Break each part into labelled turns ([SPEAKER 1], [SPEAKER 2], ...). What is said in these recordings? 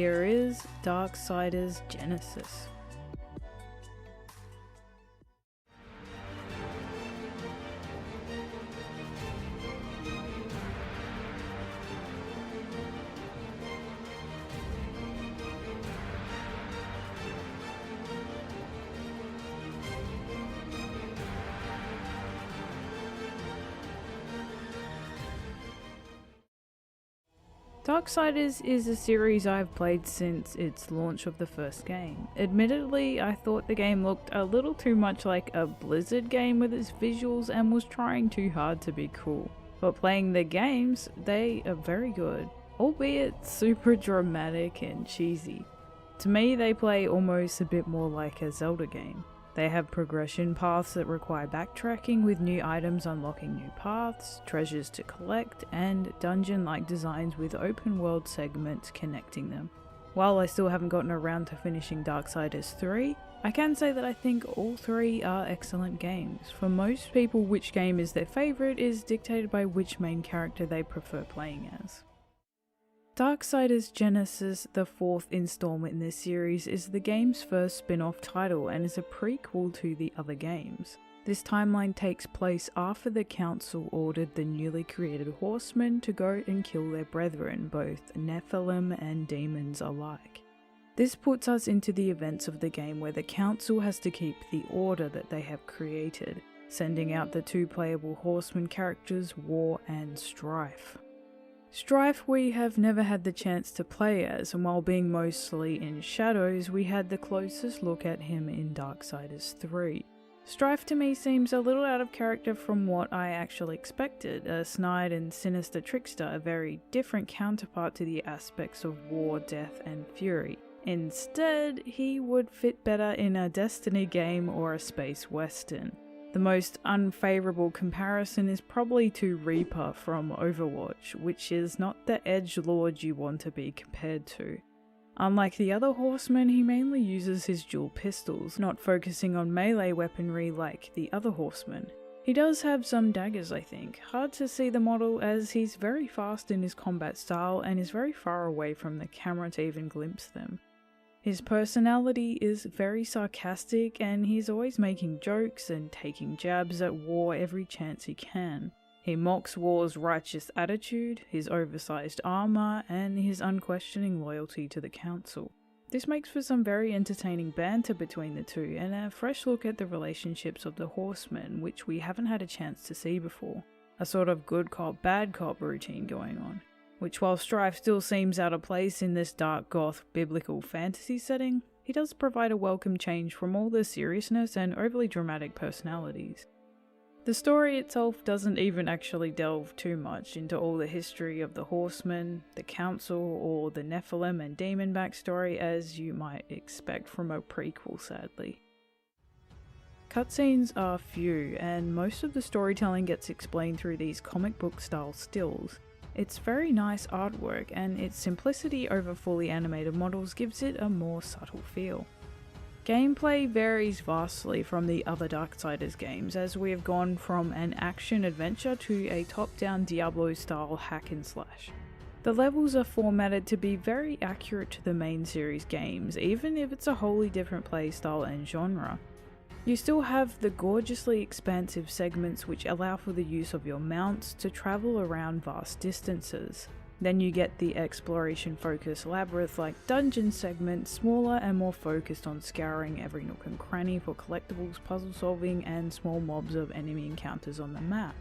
[SPEAKER 1] Here is Darksiders Genesis. Darksiders is a series I've played since its launch of the first game. Admittedly, I thought the game looked a little too much like a Blizzard game with its visuals and was trying too hard to be cool. But playing the games, they are very good, albeit super dramatic and cheesy. To me, they play almost a bit more like a Zelda game. They have progression paths that require backtracking, with new items unlocking new paths, treasures to collect, and dungeon-like designs with open world segments connecting them. While I still haven't gotten around to finishing Darksiders 3, I can say that I think all three are excellent games. For most people, which game is their favourite is dictated by which main character they prefer playing as. Darksiders Genesis, the fourth installment in this series, is the game's first spin-off title and is a prequel to the other games. This timeline takes place after the council ordered the newly created Horsemen to go and kill their brethren, both Nephilim and demons alike. This puts us into the events of the game where the council has to keep the order that they have created, sending out the two playable Horseman characters, War and Strife. Strife we have never had the chance to play as, and while being mostly in shadows, we had the closest look at him in Darksiders 3. Strife to me seems a little out of character from what I actually expected, a snide and sinister trickster, a very different counterpart to the aspects of war, death and fury. Instead, he would fit better in a Destiny game or a space western. The most unfavourable comparison is probably to Reaper from Overwatch, which is not the edgelord you want to be compared to. Unlike the other Horsemen, he mainly uses his dual pistols, not focusing on melee weaponry like the other Horsemen. He does have some daggers, I think. Hard to see the model as he's very fast in his combat style and is very far away from the camera to even glimpse them. His personality is very sarcastic and he's always making jokes and taking jabs at War every chance he can. He mocks War's righteous attitude, his oversized armor, and his unquestioning loyalty to the council. This makes for some very entertaining banter between the two and a fresh look at the relationships of the Horsemen, which we haven't had a chance to see before. A sort of good cop, bad cop routine going on. Which, while Strife still seems out of place in this dark goth biblical fantasy setting, he does provide a welcome change from all the seriousness and overly dramatic personalities. The story itself doesn't even actually delve too much into all the history of the Horsemen, the Council, or the Nephilim and demon backstory as you might expect from a prequel, sadly. Cutscenes are few, and most of the storytelling gets explained through these comic book style stills. It's very nice artwork, and its simplicity over fully animated models gives it a more subtle feel. Gameplay varies vastly from the other Darksiders games, as we have gone from an action-adventure to a top-down Diablo-style hack-and-slash. The levels are formatted to be very accurate to the main series games, even if it's a wholly different playstyle and genre. You still have the gorgeously expansive segments which allow for the use of your mounts to travel around vast distances. Then you get the exploration-focused labyrinth-like dungeon segment, smaller and more focused on scouring every nook and cranny for collectibles, puzzle solving, and small mobs of enemy encounters on the map.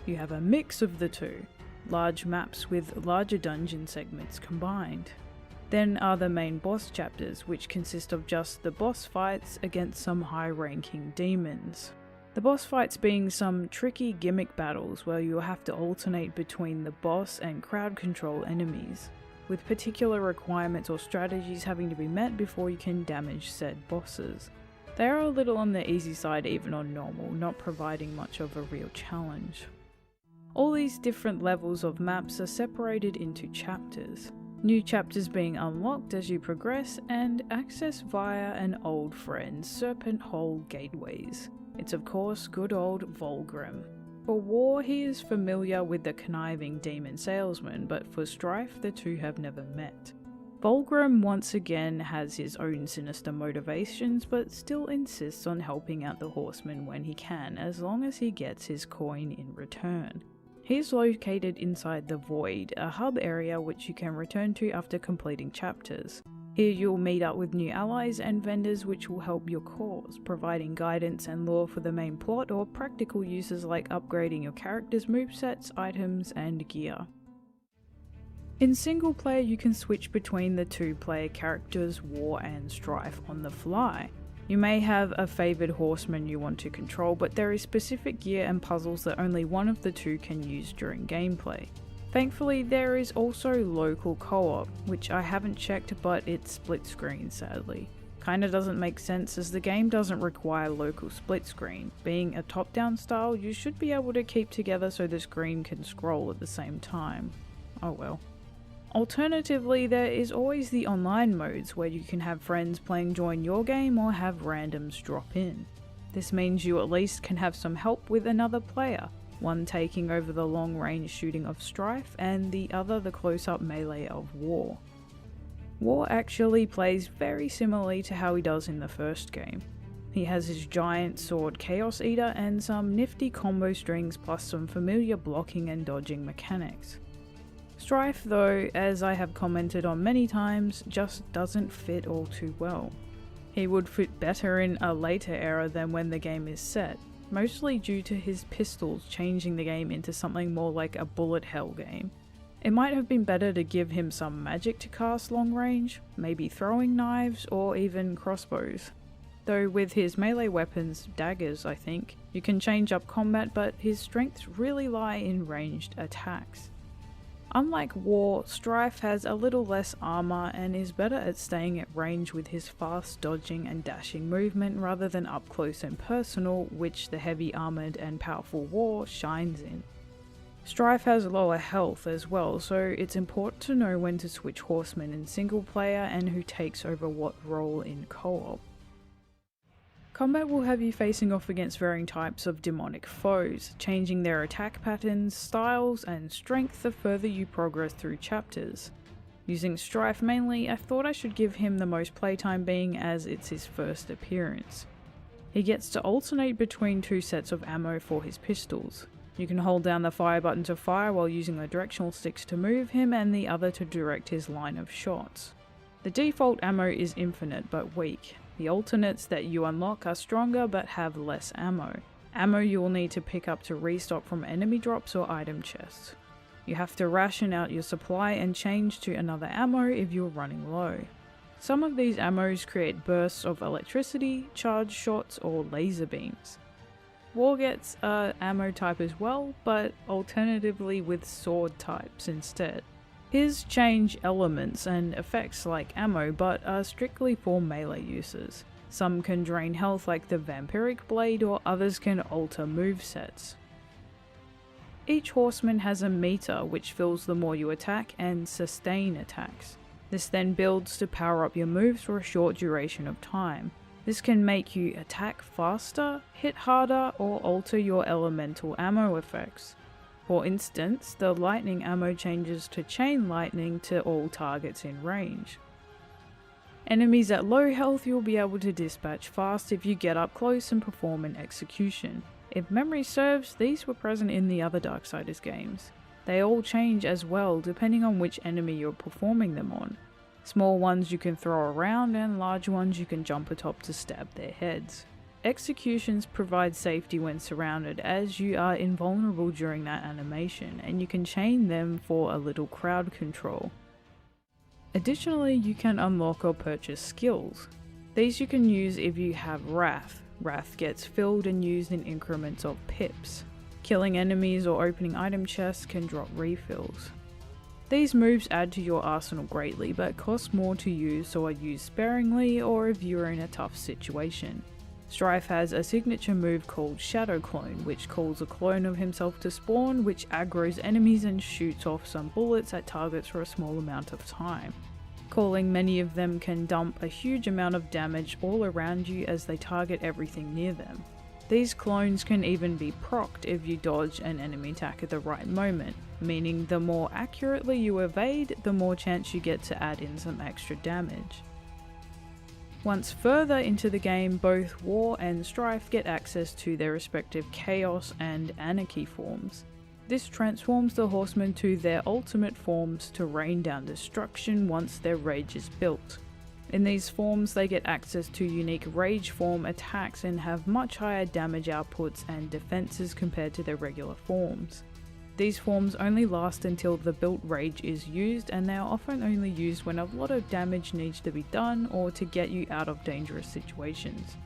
[SPEAKER 1] You have a mix of the two, large maps with larger dungeon segments combined. Then are the main boss chapters, which consist of just the boss fights against some high-ranking demons. The boss fights being some tricky gimmick battles where you'll have to alternate between the boss and crowd control enemies, with particular requirements or strategies having to be met before you can damage said bosses. They are a little on the easy side even on normal, not providing much of a real challenge. All these different levels of maps are separated into chapters. New chapters being unlocked as you progress and access via an old friend, Serpent Hole Gateways. It's of course good old Volgrim. For War, he is familiar with the conniving demon salesman, but for Strife, the two have never met. Fulgrim once again has his own sinister motivations, but still insists on helping out the Horseman when he can, as long as he gets his coin in return. He is located inside the Void, a hub area which you can return to after completing chapters. Here you'll meet up with new allies and vendors which will help your cause, providing guidance and lore for the main plot or practical uses like upgrading your character's movesets, items, and gear. In single player you can switch between the two player characters War and Strife on the fly. You may have a favoured horseman you want to control, but there is specific gear and puzzles that only one of the two can use during gameplay. Thankfully there is also local co-op, which I haven't checked but it's split screen sadly. Kinda doesn't make sense as the game doesn't require local split screen. Being a top down style, you should be able to keep together so the screen can scroll at the same time. Oh well. Alternatively, there is always the online modes where you can have friends playing join your game or have randoms drop in. This means you at least can have some help with another player, one taking over the long range shooting of Strife and the other the close up melee of War. War actually plays very similarly to how he does in the first game. He has his giant sword Chaos Eater and some nifty combo strings plus some familiar blocking and dodging mechanics. Strife though, as I have commented on many times, just doesn't fit all too well. He would fit better in a later era than when the game is set, mostly due to his pistols changing the game into something more like a bullet hell game. It might have been better to give him some magic to cast long range, maybe throwing knives or even crossbows. Though with his melee weapons, daggers I think, you can change up combat but his strengths really lie in ranged attacks. Unlike War, Strife has a little less armor and is better at staying at range with his fast dodging and dashing movement rather than up close and personal, which the heavy armored and powerful War shines in. Strife has lower health as well, so it's important to know when to switch Horseman in single player and who takes over what role in co-op. Combat will have you facing off against varying types of demonic foes, changing their attack patterns, styles, and strength the further you progress through chapters. Using Strife mainly, I thought I should give him the most playtime being as it's his first appearance. He gets to alternate between two sets of ammo for his pistols. You can hold down the fire button to fire while using the directional sticks to move him and the other to direct his line of shots. The default ammo is infinite but weak. The alternates that you unlock are stronger but have less ammo. Ammo you will need to pick up to restock from enemy drops or item chests. You have to ration out your supply and change to another ammo if you're running low. Some of these ammos create bursts of electricity, charge shots, or laser beams. War gets a ammo type as well, but alternatively with sword types instead. His change elements and effects like ammo but are strictly for melee uses. Some can drain health like the Vampiric Blade or others can alter movesets. Each horseman has a meter which fills the more you attack and sustain attacks. This then builds to power up your moves for a short duration of time. This can make you attack faster, hit harder, or alter your elemental ammo effects. For instance, the lightning ammo changes to chain lightning to all targets in range. Enemies at low health you'll be able to dispatch fast if you get up close and perform an execution. If memory serves, these were present in the other Darksiders games. They all change as well depending on which enemy you're performing them on. Small ones you can throw around and large ones you can jump atop to stab their heads. Executions provide safety when surrounded as you are invulnerable during that animation and you can chain them for a little crowd control. Additionally, you can unlock or purchase skills. These you can use if you have Wrath. Wrath gets filled and used in increments of pips. Killing enemies or opening item chests can drop refills. These moves add to your arsenal greatly but cost more to use, so are used sparingly or if you are in a tough situation. Strife has a signature move called Shadow Clone, which calls a clone of himself to spawn, which aggroes enemies and shoots off some bullets at targets for a small amount of time. Calling many of them can dump a huge amount of damage all around you as they target everything near them. These clones can even be procced if you dodge an enemy attack at the right moment, meaning the more accurately you evade, the more chance you get to add in some extra damage. Once further into the game, both War and Strife get access to their respective Chaos and Anarchy forms. This transforms the Horsemen to their ultimate forms to rain down destruction once their rage is built. In these forms, they get access to unique rage form attacks and have much higher damage outputs and defenses compared to their regular forms. These forms only last until the built rage is used, and they are often only used when a lot of damage needs to be done or to get you out of dangerous situations.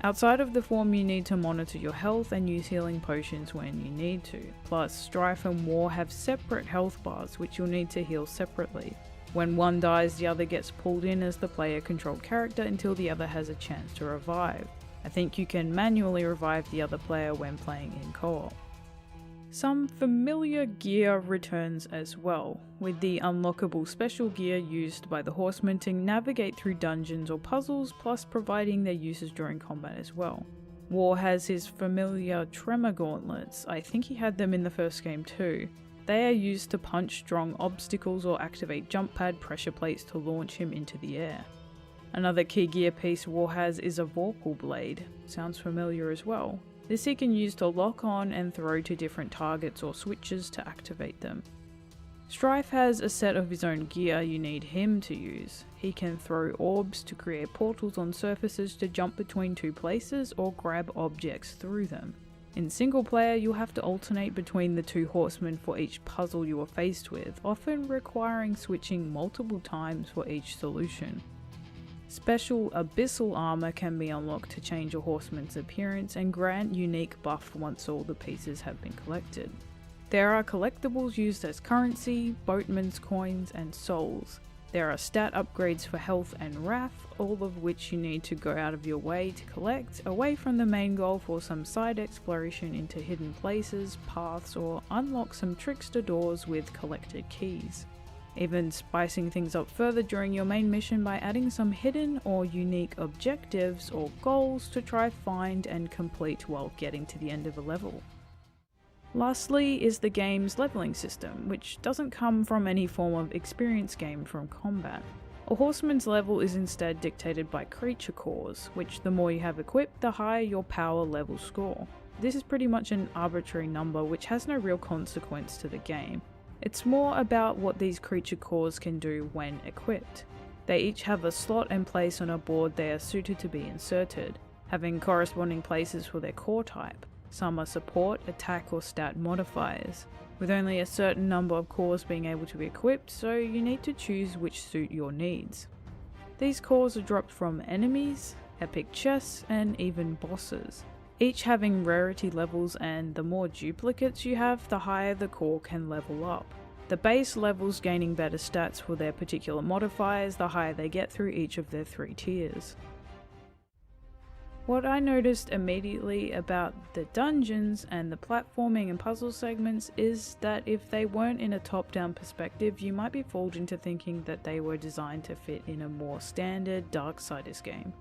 [SPEAKER 1] Outside of the form, you need to monitor your health and use healing potions when you need to. Plus, Strife and War have separate health bars which you'll need to heal separately. When one dies, the other gets pulled in as the player controlled character until the other has a chance to revive. I think you can manually revive the other player when playing in co-op. Some familiar gear returns as well, with the unlockable special gear used by the Horsemen to navigate through dungeons or puzzles, plus providing their uses during combat as well. War has his familiar tremor gauntlets. I think he had them in the first game too. They are used to punch strong obstacles or activate jump pad pressure plates to launch him into the air. Another key gear piece War has is a Vorpal blade. Sounds familiar as well. This he can use to lock on and throw to different targets or switches to activate them. Strife has a set of his own gear you need him to use. He can throw orbs to create portals on surfaces to jump between two places or grab objects through them. In single player, you'll have to alternate between the two Horsemen for each puzzle you are faced with, often requiring switching multiple times for each solution. Special Abyssal armor can be unlocked to change a Horseman's appearance and grant unique buff once all the pieces have been collected. There are collectibles used as currency, boatman's coins, and souls. There are stat upgrades for health and wrath, all of which you need to go out of your way to collect, away from the main goal for some side exploration into hidden places, paths, or unlock some trickster doors with collected keys. Even spicing things up further during your main mission by adding some hidden or unique objectives or goals to try find and complete while getting to the end of a level. Lastly is the game's leveling system, which doesn't come from any form of experience gained from combat. A Horseman's level is instead dictated by creature cores, which the more you have equipped, the higher your power level score. This is pretty much an arbitrary number which has no real consequence to the game. It's more about what these creature cores can do when equipped. They each have a slot and place on a board they are suited to be inserted, having corresponding places for their core type. Some are support, attack, or stat modifiers, with only a certain number of cores being able to be equipped, so you need to choose which suit your needs. These cores are dropped from enemies, epic chests, and even bosses, each having rarity levels, and the more duplicates you have, the higher the core can level up. The base levels gaining better stats for their particular modifiers the higher they get through each of their 3 tiers. What I noticed immediately about the dungeons and the platforming and puzzle segments is that if they weren't in a top-down perspective, you might be fooled into thinking that they were designed to fit in a more standard Darksiders game.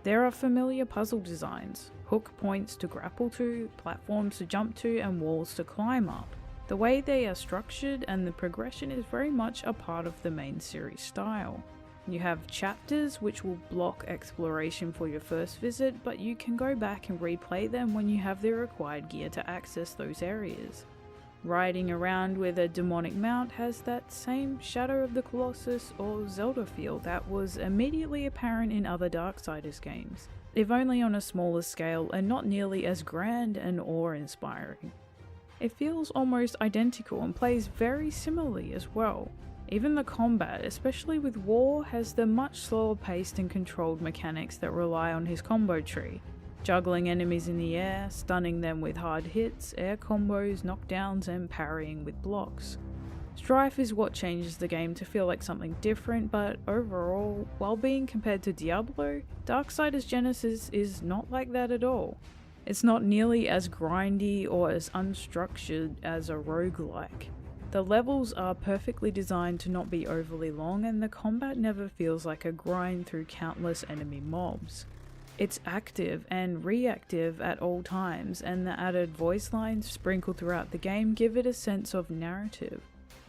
[SPEAKER 1] There are familiar puzzle designs, hook points to grapple to, platforms to jump to, and walls to climb up. The way they are structured and the progression is very much a part of the main series style. You have chapters which will block exploration for your first visit, but you can go back and replay them when you have the required gear to access those areas. Riding around with a demonic mount has that same Shadow of the Colossus or Zelda feel that was immediately apparent in other Darksiders games, if only on a smaller scale and not nearly as grand and awe-inspiring. It feels almost identical and plays very similarly as well. Even the combat, especially with War, has the much slower paced and controlled mechanics that rely on his combo tree. Juggling enemies in the air, stunning them with hard hits, air combos, knockdowns, and parrying with blocks. Strife is what changes the game to feel like something different, but overall, while being compared to Diablo, Darksiders Genesis is not like that at all. It's not nearly as grindy or as unstructured as a roguelike. The levels are perfectly designed to not be overly long, and the combat never feels like a grind through countless enemy mobs. It's active and reactive at all times, and the added voice lines sprinkled throughout the game give it a sense of narrative.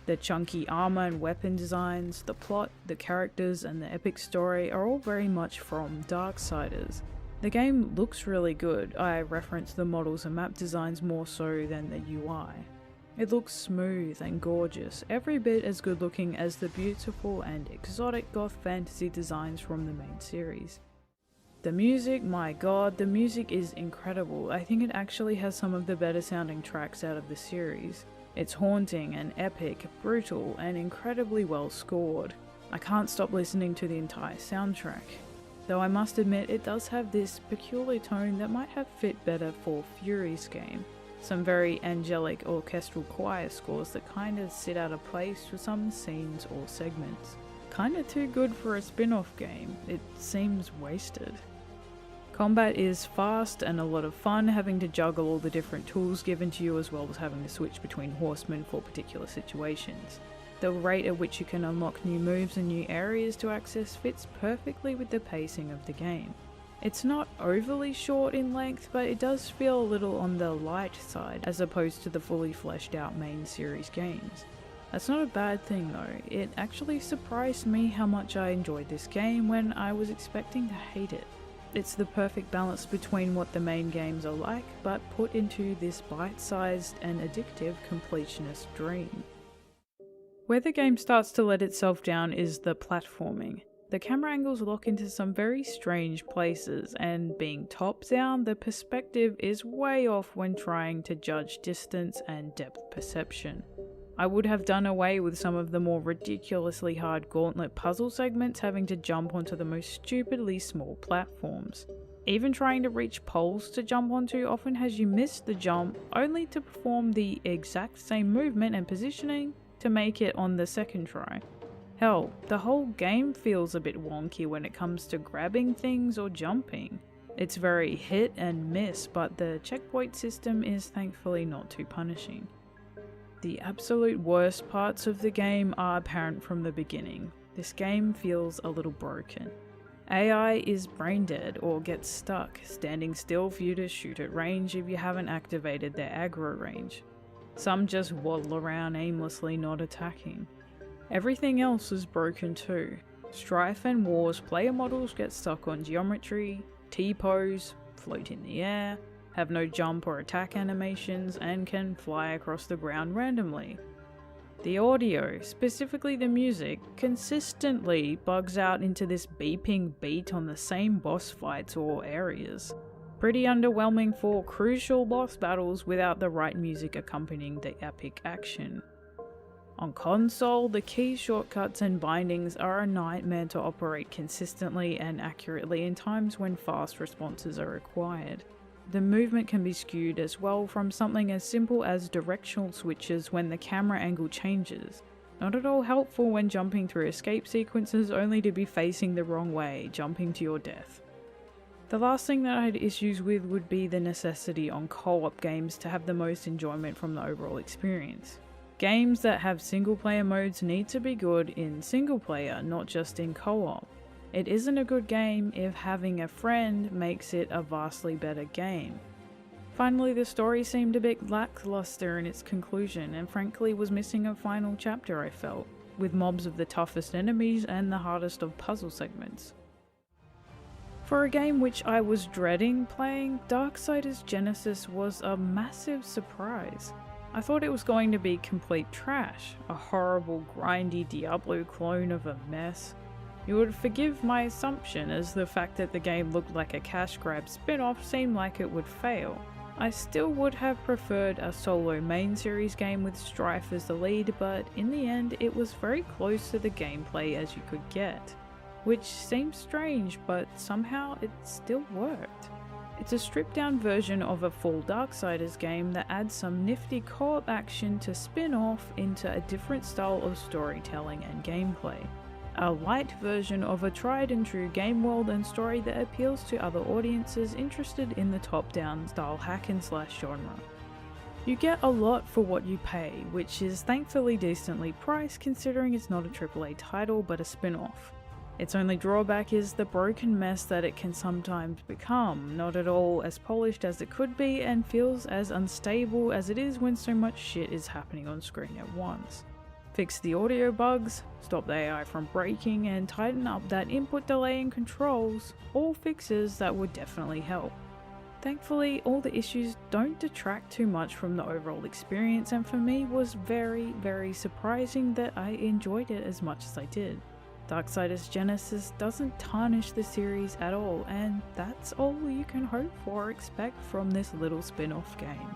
[SPEAKER 1] The chunky armor and weapon designs, the plot, the characters, and the epic story are all very much from Darksiders. The game looks really good. I reference the models and map designs more so than the UI. It looks smooth and gorgeous, every bit as good looking as the beautiful and exotic goth fantasy designs from the main series. The music, my god, the music is incredible. I think it actually has some of the better sounding tracks out of the series. It's haunting and epic, brutal, and incredibly well scored. I can't stop listening to the entire soundtrack. Though I must admit it does have this peculiar tone that might have fit better for Fury's game. Some very angelic orchestral choir scores that kinda sit out of place for some scenes or segments. Kinda too good for a spin-off game. It seems wasted. Combat is fast and a lot of fun, having to juggle all the different tools given to you as well as having to switch between Horsemen for particular situations. The rate at which you can unlock new moves and new areas to access fits perfectly with the pacing of the game. It's not overly short in length, but it does feel a little on the light side as opposed to the fully fleshed out main series games. That's not a bad thing though. It actually surprised me how much I enjoyed this game when I was expecting to hate it. It's the perfect balance between what the main games are like, but put into this bite-sized and addictive completionist dream. Where the game starts to let itself down is the platforming. The camera angles lock into some very strange places, and being top-down, the perspective is way off when trying to judge distance and depth perception. I would have done away with some of the more ridiculously hard gauntlet puzzle segments having to jump onto the most stupidly small platforms. Even trying to reach poles to jump onto often has you miss the jump, only to perform the exact same movement and positioning to make it on the second try. Hell, the whole game feels a bit wonky when it comes to grabbing things or jumping. It's very hit and miss, but the checkpoint system is thankfully not too punishing. The absolute worst parts of the game are apparent from the beginning. This game feels a little broken. AI is brain dead or gets stuck, standing still for you to shoot at range if you haven't activated their aggro range. Some just waddle around aimlessly not attacking. Everything else is broken too. Strife and War's player models get stuck on geometry, T-pose, float in the air, have no jump or attack animations, and can fly across the ground randomly. The audio, specifically the music, consistently bugs out into this beeping beat on the same boss fights or areas. Pretty underwhelming for crucial boss battles without the right music accompanying the epic action. On console, the key shortcuts and bindings are a nightmare to operate consistently and accurately in times when fast responses are required. The movement can be skewed as well from something as simple as directional switches when the camera angle changes. Not at all helpful when jumping through escape sequences only to be facing the wrong way, jumping to your death. The last thing that I had issues with would be the necessity on co-op games to have the most enjoyment from the overall experience. Games that have single player modes need to be good in single player, not just in co-op. It isn't a good game if having a friend makes it a vastly better game. Finally, the story seemed a bit lackluster in its conclusion, and frankly was missing a final chapter, I felt, with mobs of the toughest enemies and the hardest of puzzle segments. For a game which I was dreading playing, Darksiders Genesis was a massive surprise. I thought it was going to be complete trash, a horrible grindy Diablo clone of a mess. You would forgive my assumption, as the fact that the game looked like a cash grab spin-off seemed like it would fail. I still would have preferred a solo main series game with Strife as the lead, but in the end it was very close to the gameplay as you could get. Which seems strange, but somehow it still worked. It's a stripped down version of a full Darksiders game that adds some nifty co-op action to spin off into a different style of storytelling and gameplay. A light version of a tried and true game world and story that appeals to other audiences interested in the top-down style hack and slash genre. You get a lot for what you pay, which is thankfully decently priced considering it's not a AAA title but a spin-off. Its only drawback is the broken mess that it can sometimes become, not at all as polished as it could be and feels as unstable as it is when so much shit is happening on screen at once. Fix the audio bugs, stop the AI from breaking, and tighten up that input delay in controls, all fixes that would definitely help. Thankfully, all the issues don't detract too much from the overall experience, and for me was very surprising that I enjoyed it as much as I did. Darksiders Genesis doesn't tarnish the series at all, and that's all you can hope for or expect from this little spin-off game.